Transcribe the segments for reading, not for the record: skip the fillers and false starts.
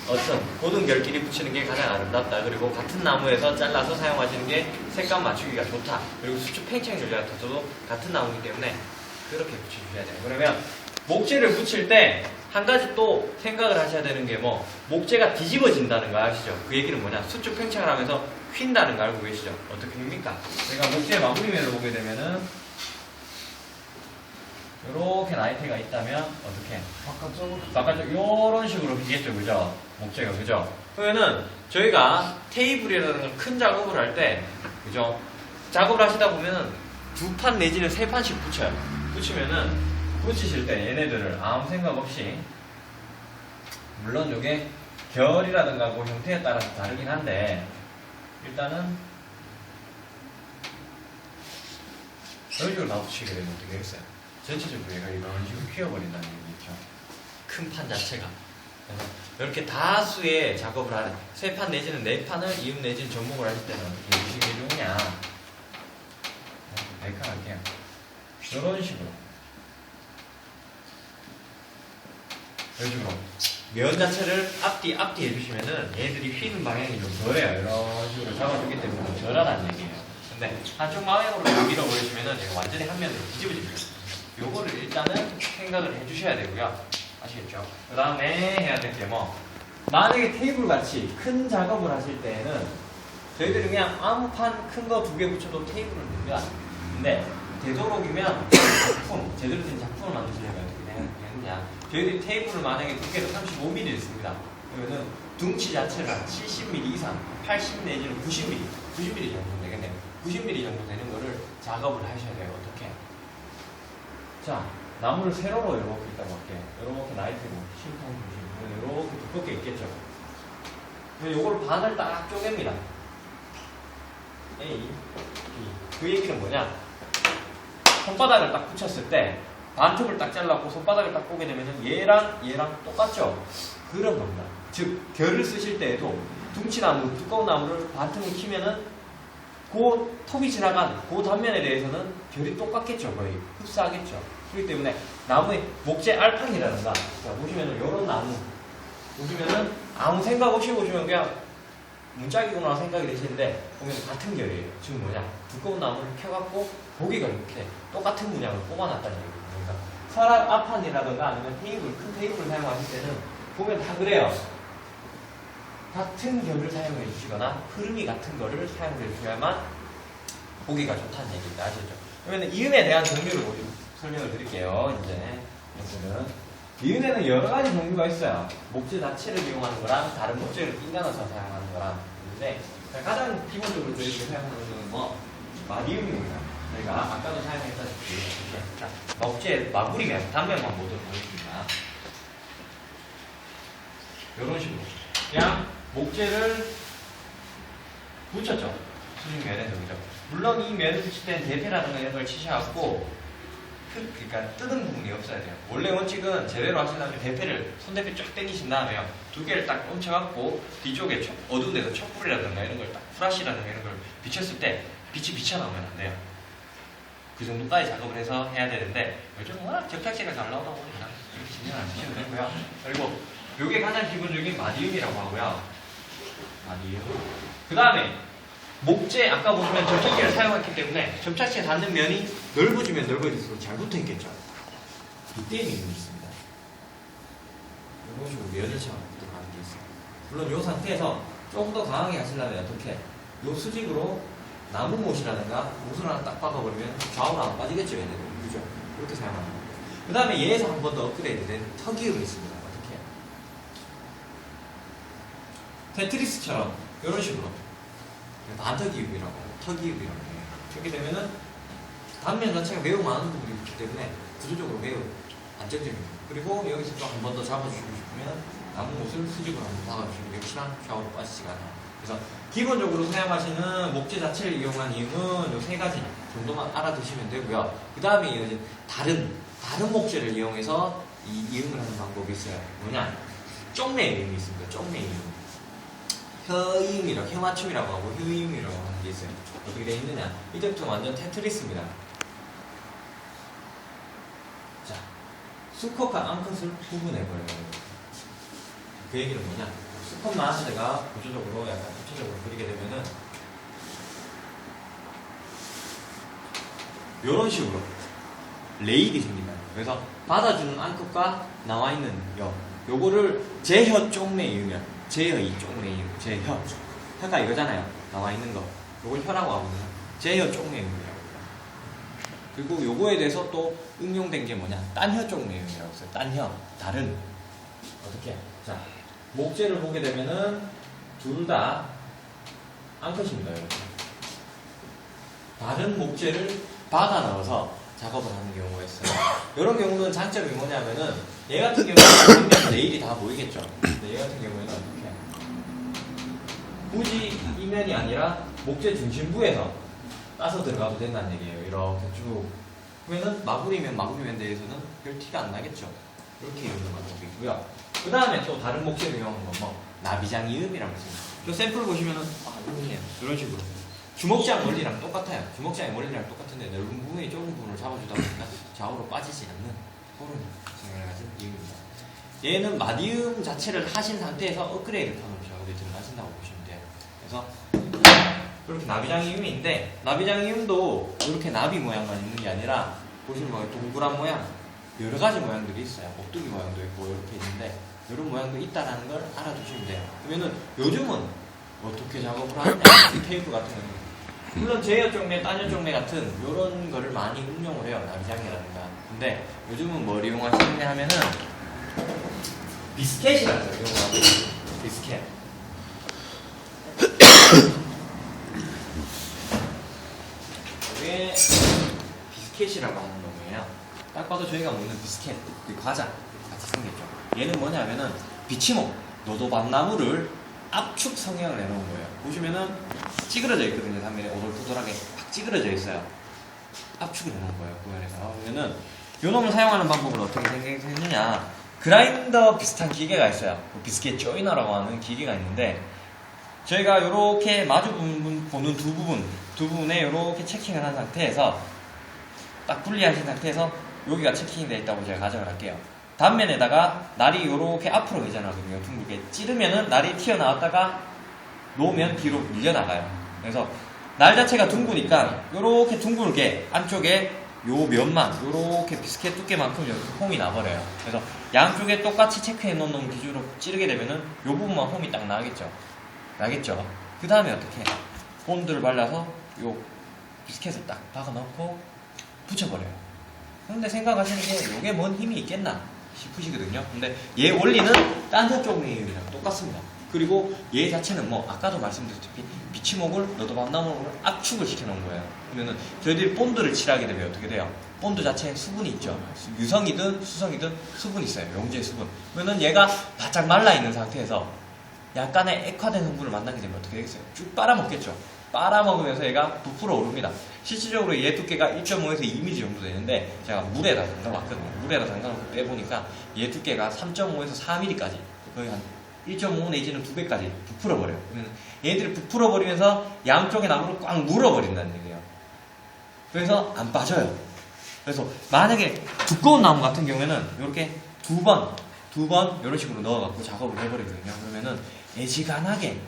어떤 고든 결끼리 붙이는 게 가장 아름답다. 그리고 같은 나무에서 잘라서 사용하시는 게 색감 맞추기가 좋다. 그리고 수축 팽창 조절 같은 것도 같은 나무이기 때문에 그렇게 붙여주셔야 돼요. 그러면 목재를 붙일 때 한 가지 또 생각을 하셔야 되는 게 뭐 목재가 뒤집어진다는 거 아시죠? 그 얘기는 뭐냐? 수축 팽창을 하면서 휜다는 거 알고 계시죠? 어떻게 휭니까? 저희가 목재 마무리면을 보게 되면은 이렇게 나이테가 있다면 어떻게? 바깥쪽 이런 식으로 휘겠죠, 그죠? 목재가 그죠? 그러면은 저희가 테이블이라든가 큰 작업을 할 때 그죠? 작업을 하시다 보면은 2판 내지는 3판씩 붙여요. 붙이면은 붙이실 때 얘네들을 아무 생각 없이 물론 이게 결이라든가 그 형태에 따라서 다르긴 한데 일단은 이런 식으로 다 붙이게 되면 어떻게 되겠어요? 전체적으로 얘가 이런 식으로 휘어버린다는 얘기죠. 큰 판 자체가. 그래서 이렇게 다수의 작업을 하는 3판 내지는 4판을 이음 내지는 접목을 하실 때는 어떻게 해주시는 게 좋으냐? 메이커 할게요. 이런 식으로. 이런 식으로. 면 자체를 앞뒤 해주시면은 얘들이 휘는 방향이 좀 덜해요. 이런 식으로 잡아주기 때문에 좀 덜하다는 얘기예요. 근데 한쪽 방향으로 밀어버리시면은 얘가 완전히 한 면으로 뒤집어집니다. 요거를 일단은 생각을 해주셔야 되고요. 아시겠죠? 그 다음에 해야 될 게 뭐, 만약에 테이블 같이 큰 작업을 하실 때는 저희들이 그냥 아무 판 큰 거 2개 붙여도 테이블을 냅니다. 근데 되도록이면 작품, 제대로 된 작품을 만드시려면 어떻게 되느냐? 저희들이 테이블을 만약에 두께가 35mm 있습니다. 그러면은 둥치 자체를 한 70mm 이상, 80 내지는 90mm, 90mm 정도 되겠네요. 90mm 정도 되는 거를 작업을 하셔야 돼요. 어떻게? 자, 나무를 세로로 이렇게 있다고 할게요. 이렇게 나이트로 심통 주시고 이렇게 두껍게 있겠죠. 요걸 반을 딱 쪼갭니다. A, B. 그 얘기는 뭐냐? 손바닥을 딱 붙였을 때 반틈을 딱 잘랐고 손바닥을 딱 보게 되면은 얘랑 똑같죠? 그런 겁니다. 즉 결을 쓰실 때에도 둥치나무, 두꺼운 나무를 반틈을 키면은 그 톱이 지나간 그 단면에 대해서는 결이 똑같겠죠. 거의 흡사하겠죠. 그렇기 때문에 나무의 목재 알판이라든가 자, 보시면은 이런 나무 보시면은 아무 생각 없이 보시면 그냥 문짝이구나 생각이 되시는데 보면 같은 결이에요. 즉 뭐냐? 두꺼운 나무를 펴갖고 고기가 이렇게 똑같은 문양을 뽑아놨다는 얘기예요. 그러니까 서랍 앞판이라든가 아니면 테이블, 큰 테이블을 사용하실 때는 보면 다 그래요. 같은 결을 사용해 주시거나 흐름이 같은 거를 사용해 주셔야만 보기가 좋다는 얘기입니다. 아시죠? 그러면 이음에 대한 종류를 설명을 드릴게요. 이제 여기는 이음에는 여러 가지 종류가 있어요. 목재 자체를 이용하는 거랑 다른 목재를 낀가넣어서 사용하는 거랑 있는데 가장 기본적으로 저희가 사용하는 거는 뭐 마디움입니다. 저희가 아까도 사용했다시피 자, 목재 마구리면 단면만 모두 보여줍니다. 이런 식으로 그냥 목재를 붙였죠. 수직면에서 그죠. 물론 이 면을 붙일 때는 대패라든가 이런 걸 치셔갖고 그러니까 뜯은 부분이 없어야 돼요. 원래 원칙은 제대로 하시려면 대패를 손대패 쫙 당기신 다음에요. 2개를 딱 얹혀갖고 뒤쪽에 어두운 데서 촛불이라든가 이런 걸 딱 프라시라든가 이런 걸 비쳤을 때 빛이 비쳐나오면 안 돼요. 그 정도까지 작업을 해서 해야 되는데 요즘 워낙 접착제가 잘 나오다 보니까 그렇게 신경 안 쓰셔도 되고요. 그리고 요게 가장 기본적인 마디움이라고 하고요. 마디움. 그 다음에 목재 아까 보시면 접착제를 사용했기 때문에 접착제 닿는 면이 넓어지면 넓어질수록 잘 붙어있겠죠. 이때의 미움이 있습니다. 이런 식으로 면을 잡도록 하는 게 있어요. 물론 이 상태에서 조금 더 강하게 하시려면 어떻게? 이 수직으로 나무 못이라든가 못을 하나 딱 박아버리면 좌우로 안 빠지겠죠, 얘네들. 그죠? 그렇게 사용하는 거예요. 그 다음에 얘에서 한 번 더 업그레이드 된 턱이음이 있습니다. 어떻게? 테트리스처럼 이런 식으로 반턱이음이라고 턱이음이라고 해요. 그렇게 되면은 단면 자체가 매우 많은 부분이 있기 때문에 구조적으로 매우 안정적입니다. 그리고 여기서 또 한 번 더 잡아주시고 싶으면 나무 못을 수직으로 한번 박아주시면 역시나 좌우로 빠지지가 않아요. 그래서 기본적으로 사용하시는 목재 자체를 이용한 이음은 이 3가지 정도만 알아두시면 되고요. 그 다음에 이어진 다른 목재를 이용해서 이 이음을 하는 방법이 있어요. 뭐냐? 쪽내 이음이 있습니다. 쪽내 이음. 혀이음이라고, 혀맞춤이라고 하고 휴이음이라고 하는 게 있어요. 어떻게 되어 있느냐? 이때부터 완전 테트리스입니다. 자, 수컷과 암컷을 구분해버려요. 그 얘기는 뭐냐? 스컷만 제가 구조적으로 약간 구체적으로 그리게 되면은 이런 식으로 레일이 생긴다. 그래서 받아주는 안끝과 나와 있는 여, 요거를 제혀 쪽내 이으면 제혀 이쪽 내 이으면 제혀 혀가 이거잖아요. 나와 있는 거 요걸 혀라고 하거든요. 제혀 쪽내 이음이라고 해요. 그리고 요거에 대해서 또 응용된 게 뭐냐, 딴혀 쪽내 이음이라고 했어요. 딴혀, 다른. 어떻게? 자, 목재를 보게 되면은 둘 다 안컷입니다. 이렇게 다른 목재를 받아 넣어서 작업을 하는 경우가 있어요. 이런 경우는 장점이 뭐냐면은 얘 같은 경우는 레일이 다 보이겠죠. 근데 얘 같은 경우에는 어떻게? 굳이 이면이 아니라 목재 중심부에서 따서 들어가도 된다는 얘기예요. 이렇게 쭉. 그러면은 마구리면 마구리면 대해서는 별 티가 안 나겠죠. 이렇게 이용하는 방법이고요. 그 다음에 또 다른 목재를 이용하는 건 뭐 나비장이음이라고 있습니다. 이 샘플 보시면은 이렇게 이런 식으로 주먹장 원리랑 똑같아요. 주먹장의 원리랑 똑같은데 넓은 부분이 좁은 부분을 잡아주다 보니까 좌우로 빠지지 않는 그런 성향을 가진 이음입니다. 얘는 마디움 자체를 하신 상태에서 업그레이드 하는 작업이 들어가신다고 보시면 돼요. 그래서 이렇게 나비장이음인데 나비장이음도 이렇게 나비 모양만 있는 게 아니라 보시면 뭐 동그란 모양 여러 가지 모양들이 있어요. 오뚜기 모양도 있고 이렇게 있는데 이런 모양도 있다라는 걸 알아두시면 돼요. 그러면은 요즘은 어떻게 작업을 하느냐, 테이프 같은 경우는 물론 제혀 쪽매, 딴혀 쪽매 같은 이런 거를 많이 응용을 해요. 나비장이라든가. 근데 요즘은 뭘 이용하시느냐 하면은 비스켓이라는 걸 이용하고 비스켓. 이게 비스켓이라고 하는 놈이에요. 딱 봐도 저희가 먹는 비스켓, 그 과자 같이 생겼죠. 얘는 뭐냐면은 비치목, 노도밭나무를 압축 성형을 내놓은 거예요. 보시면은 찌그러져 있거든요. 단면에 오돌토돌하게 팍 찌그러져 있어요. 압축을 해놓은 거예요. 그 안에서. 그러면은 요 놈을 사용하는 방법은 어떻게 생겼느냐, 그라인더 비슷한 기계가 있어요. 비스켓 조이너라고 하는 기계가 있는데 저희가 요렇게 마주 보는 두 부분에 요렇게 체킹을 한 상태에서 딱 분리하신 상태에서 여기가 체킹이 되어 있다고 제가 가정을 할게요. 단면에다가 날이 요렇게 앞으로 회전하거든요. 둥글게 찌르면은 날이 튀어나왔다가 놓으면 뒤로 밀려나가요. 그래서 날 자체가 둥그니까 요렇게 둥글게 안쪽에 요 면만 요렇게 비스켓 두께만큼 이렇게 홈이 나버려요. 그래서 양쪽에 똑같이 체크해 놓은 놈 기준으로 찌르게 되면은 요 부분만 홈이 딱 나겠죠. 그 다음에 어떻게 본드를 발라서 요 비스켓을 딱 박아 넣고 붙여버려요. 근데 생각하시는 게 요게 뭔 힘이 있겠나 싶으시거든요. 근데 얘 원리는 딴 쪽 내용이랑 똑같습니다. 그리고 얘 자체는 뭐 아까도 말씀드렸다시피 비치목을 너도밭나무를 압축을 시켜놓은 거예요. 그러면은 저희들이 본드를 칠하게 되면 어떻게 돼요? 본드 자체에 수분이 있죠. 유성이든 수성이든 수분이 있어요. 용지의 수분. 그러면은 얘가 바짝 말라 있는 상태에서 약간의 액화된 성분을 만나게 되면 어떻게 되겠어요? 쭉 빨아먹겠죠. 빨아먹으면서 얘가 부풀어 오릅니다. 실질적으로 얘 두께가 1.5에서 2mm 정도 되는데 제가 물에다 담가봤거든요. 물에다 담가놓고 빼보니까 얘 두께가 3.5에서 4mm까지 거의 한 1.5 내지는 2배까지 부풀어버려요. 그러면 얘들이 부풀어버리면서 양쪽의 나무를 꽉 물어버린다는 얘기예요. 그래서 안 빠져요. 그래서 만약에 두꺼운 나무 같은 경우에는 이렇게 두 번 이런 식으로 넣어갖고 작업을 해버리거든요. 그러면은 애지간하게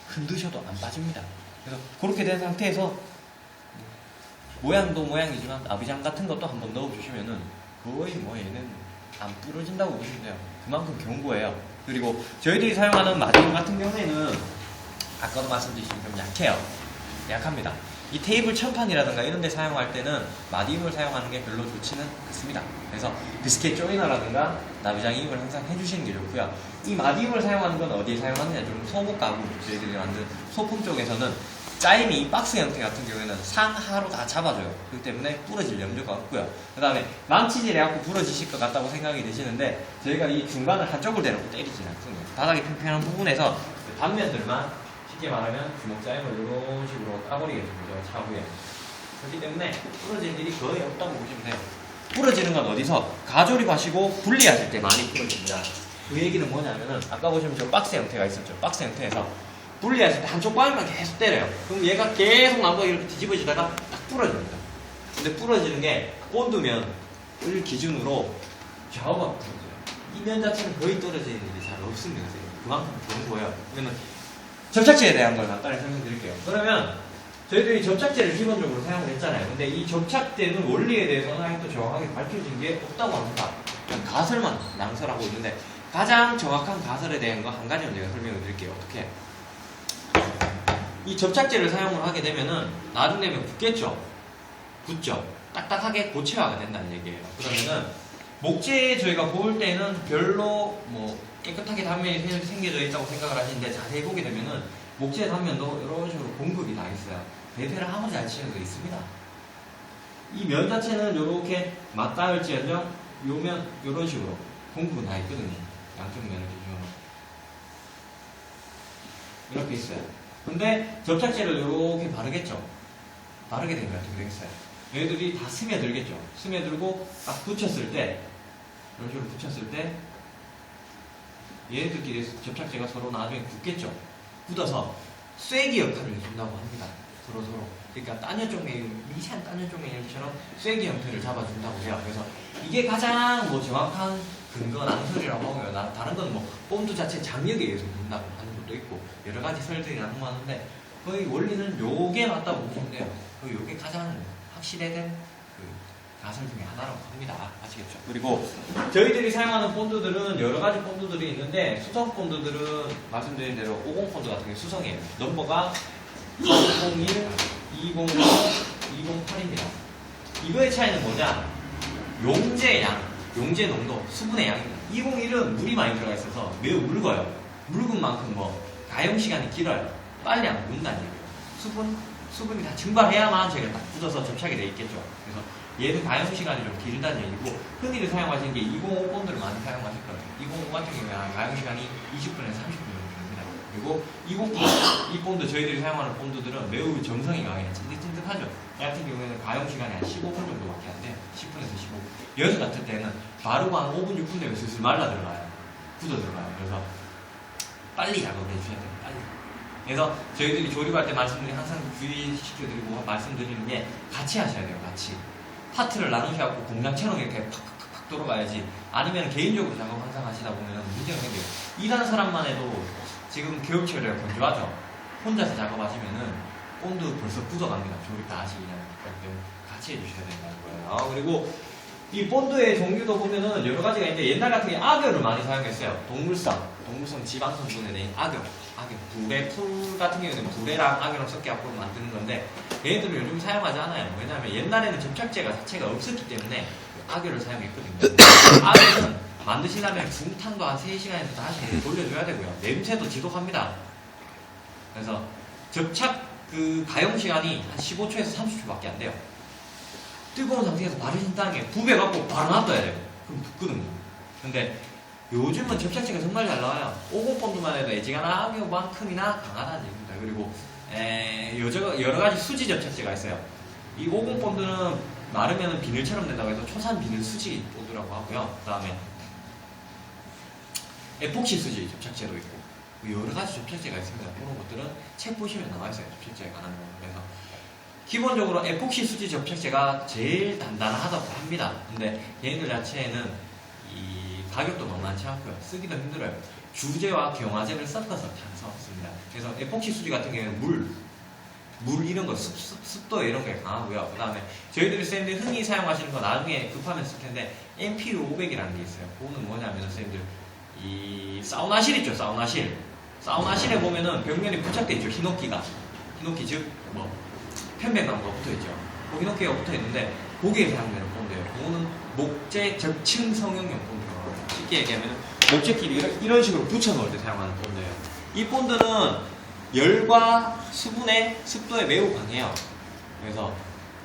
흔드셔도 안 빠집니다. 그래서 그렇게 된 상태에서 모양도 모양이지만 나비장 같은 것도 한번 넣어주시면은 거의 뭐 얘는 안 부러진다고 보시면 돼요. 그만큼 견고해요. 그리고 저희들이 사용하는 마디움 같은 경우에는 아까도 말씀드린 좀 약해요. 약합니다. 이 테이블 천판이라든가 이런 데 사용할 때는 마디움을 사용하는 게 별로 좋지는 않습니다. 그래서 비스켓 조이너라든가 나비장 이음을 항상 해주시는 게 좋고요. 이 마디움을 사용하는 건 어디에 사용하느냐, 좀 소목 가구 저희들이 만든 소품 쪽에서는 짜임이 박스 형태 같은 경우에는 상하로 다 잡아줘요. 그렇기 때문에 부러질 염려가 없고요. 그 다음에 망치질 해갖고 부러지실 것 같다고 생각이 드시는데 저희가 이 중간을 한쪽을 대놓고 때리지는 않습니다. 바닥이 평평한 부분에서 단면들만 쉽게 말하면 주먹짜임을 이런 식으로 까버리게 됩니다. 차후에. 그렇기 때문에 부러질 일이 거의 없다고 보시면 돼요. 부러지는 건 어디서? 가조립하시고 분리하실 때 많이 부러집니다. 그 얘기는 뭐냐면은 아까 보시면 저 박스 형태가 있었죠. 박스 형태에서 분리하실 때 한쪽 방향만 계속 때려요. 그럼 얘가 계속 나무가 이렇게 뒤집어지다가 딱 부러집니다. 근데 부러지는 게 본드면을 기준으로 좌우가 부러져요. 이 면 자체는 거의 떨어지는 일이 잘 없습니다. 그만큼 좋은 거예요. 그러면 접착제에 대한 걸 간단히 설명드릴게요. 그러면 저희들이 접착제를 기본적으로 사용을 했잖아요. 근데 이 접착제는 원리에 대해서는 아직도 정확하게 밝혀진 게 없다고 합니다. 그냥 가설만 낭설하고 있는데 가장 정확한 가설에 대한 거 한 가지만 제가 설명을 드릴게요. 어떻게? 이 접착제를 사용을 하게 되면은 나중 되면 굳겠죠? 굳죠? 딱딱하게 고체화가 된다는 얘기예요. 그러면은 목재 저희가 볼 때는 별로 뭐 깨끗하게 단면이 생겨져 있다고 생각을 하시는데 자세히 보게 되면은 목재 단면도 이런 식으로 공급이 다 있어요. 배패를 아무리 잘 치는 거 있습니다. 이 면 자체는 이렇게 맞닿을지언정 요면 이런 식으로 공급은 다 있거든요. 양쪽 면을 기준으로 이렇게 있어요. 근데 접착제를 이렇게 바르겠죠. 바르게 되면 어떻게 되겠어요? 얘들이 다 스며들겠죠. 스며들고 딱 붙였을 때 이런 식으로 붙였을 때 얘네들끼리 접착제가 서로 나중에 굳겠죠. 굳어서 쐐기 역할을 해준다고 합니다. 서로. 그러니까 따녀종의 미세한 따녀종의처럼 쐐기 형태를 잡아준다고 해요. 그래서 이게 가장 뭐 정확한 근거 낭설이라고 하고요. 다른 건 뭐 본드 자체 장력에 의해서 붙는다고 하는 것도 있고 여러 가지 설들이 난무하는데 거의 원리는 요게 맞다고 보시면 돼요. 거의 요게 가장 확실해된 그 가설 중에 하나라고 합니다. 아시겠죠? 그리고 저희들이 사용하는 본드들은 여러 가지 본드들이 있는데 수성 본드들은 말씀드린 대로 50 본드 같은 게 수성이에요. 넘버가 201, 205, 208입니다. 이거의 차이는 뭐냐? 용제 양, 용제 농도, 수분의 양입니다. 201은 물이 많이 들어가 있어서 매우 묽어요. 묽은 만큼 뭐 가용 시간이 길어요. 빨리 안 굳는다는 얘기예요. 수분이 다 증발해야만 저희가 딱 굳어서 접착이 돼 있겠죠. 그래서 얘는 가용 시간이 좀 길다는 얘기고 흔히들 사용하시는 게 205 본드를 많이 사용하실 거예요. 205 같은 경우에는 가용 시간이 20분에서 30분 정도 됩니다. 그리고 209, 이 본드 저희들이 사용하는 본드들은 매우 정성이 강해요. 찐득찐득하죠. 이 같은 경우에는 가용 시간이 한 15분 정도밖에 안 돼요. 10분에서 15분. 여기서 같을 때는 바르고 한 5분, 6분 되면 슬슬 말라 들어가요. 굳어 들어가요. 그래서 빨리 작업을 해주셔야 돼요. 빨리. 그래서 저희들이 조립할 때 항상 주의시켜드리고 말씀드리는 게 같이 하셔야 돼요. 같이. 파트를 나누셔갖고 공장처럼 이렇게 팍팍팍 돌아가야지. 아니면 개인적으로 작업 항상 하시다 보면 문제가 생겨요. 일하는 사람만 해도 지금 겨울철이라 건조하죠. 혼자서 작업하시면은 본드 벌써 굳어갑니다. 조립 다 하시기 전에. 같이 해주셔야 된다는 거예요. 그리고 이 본드의 종류도 보면은 여러 가지가 있는데 옛날 같은 게 악열을 많이 사용했어요. 동물성 지방 성분에 대한 악열. 불에 풀 같은 경우에는 불에랑 악열을 섞여갖고 만드는 건데 얘네들은 요즘 사용하지 않아요. 왜냐하면 옛날에는 접착제가 자체가 없었기 때문에 악열을 사용했거든요. 악열은 만드시려면 중탕도 한 3시간에서 5시간 돌려줘야 되고요. 냄새도 지독합니다. 그래서 접착 가용 시간이 한 15초에서 30초밖에 안 돼요. 뜨거운 상태에서 바르신 다음에 부벼갖고 바로 놔둬야 돼요. 그럼 붓거든요. 근데 요즘은 접착제가 정말 잘 나와요. 50 본드만 해도 애지간한 악열만큼이나 강하다는 얘기입니다. 그리고 여러 가지 수지 접착제가 있어요. 이 50 본드는 마르면 비닐처럼 된다고 해서 초산 비닐 수지 본드라고 하고요. 그 다음에 에폭시 수지 접착제도 있고 여러 가지 접착제가 있습니다. 그런 것들은 책 보시면 나와 있어요. 접착제에 관한 거. 그래서 기본적으로 에폭시 수지 접착제가 제일 단단하다고 합니다. 근데 얘네들 자체에는 이 가격도 만만치 않고요. 쓰기도 힘들어요. 주제와 경화제를 섞어서 습니다. 그래서 에폭시 수지 같은 경우에는 물 이런 거, 습도 이런 게 강하고요. 그 다음에 저희들이 쌤들 흔히 사용하시는 거 나중에 급하면 쓸 텐데 MPU500이라는 게 있어요. 그거는 뭐냐면 쌤들 이 사우나실 있죠. 사우나실에 보면은 벽면에 부착돼 있죠. 히노키 즉 뭐 편백나무가 붙어있죠. 그 히노키가 붙어있는데 거기에 사용되는 본드예요. 그거는 목재 접층 성형용 본드라고 해요. 쉽게 얘기하면 목재끼리 이런 식으로 붙여놓을 때 사용하는 본드예요. 이 본드는 열과 수분에 습도에 매우 강해요. 그래서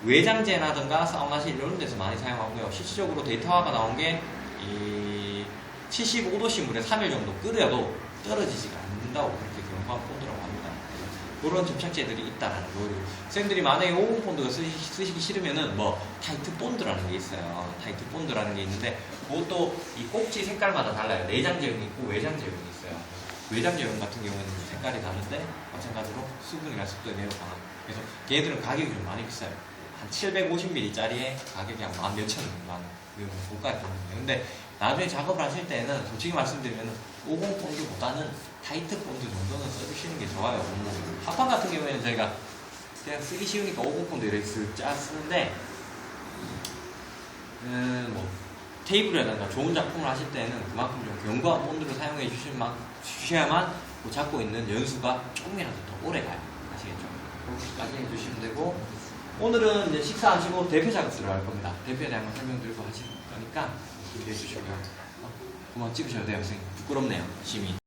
외장재라든가 사우나실 이런 데서 많이 사용하고요. 실질적으로 데이터화가 나온 게 이 75도씨 물에 3일 정도 끓여도 떨어지지가 않는다고 그렇게 경고한 본드라고 합니다. 그런 접착제들이 있다라는 거예요. 쌤들이 만약에 50 본드가 쓰시기 싫으면은 뭐 타이트 본드라는 게 있어요. 타이트 본드라는 게 있는데 그것도 이 꼭지 색깔마다 달라요. 내장 제형이 있고 외장 제형이 있어요. 외장 제형 같은 경우는 색깔이 다른데 마찬가지로 수분이나 습도에 매우 강하고 그래서 걔네들은 가격이 좀 많이 비싸요. 한 750ml짜리에 가격이 한 14,000원 정도 하는 고가의 본드인데 근데 나중에 작업을 하실 때는 솔직히 말씀드리면 50 본드보다는 타이트 본드 정도는 써주시는 게 좋아요. 뭐 합판 같은 경우에는 저희가 그냥 쓰기 쉬우니까 50 본드 이렇게 쓱 쓰는데 뭐 테이블이라든가 좋은 작품을 하실 때는 그만큼 좀 견고한 본드를 사용해 주셔야만 그 잡고 있는 연수가 조금이라도 더 오래 가요. 아시겠죠? 그렇게까지 해주시면 되고, 오늘은 이제 식사하시고 대표 작업 들어갈 겁니다. 대표에 대한 거 설명드리고 하실 거니까 준비해 주시고요. 그만 찍으셔도 돼요, 선생님. 부끄럽네요, 심히.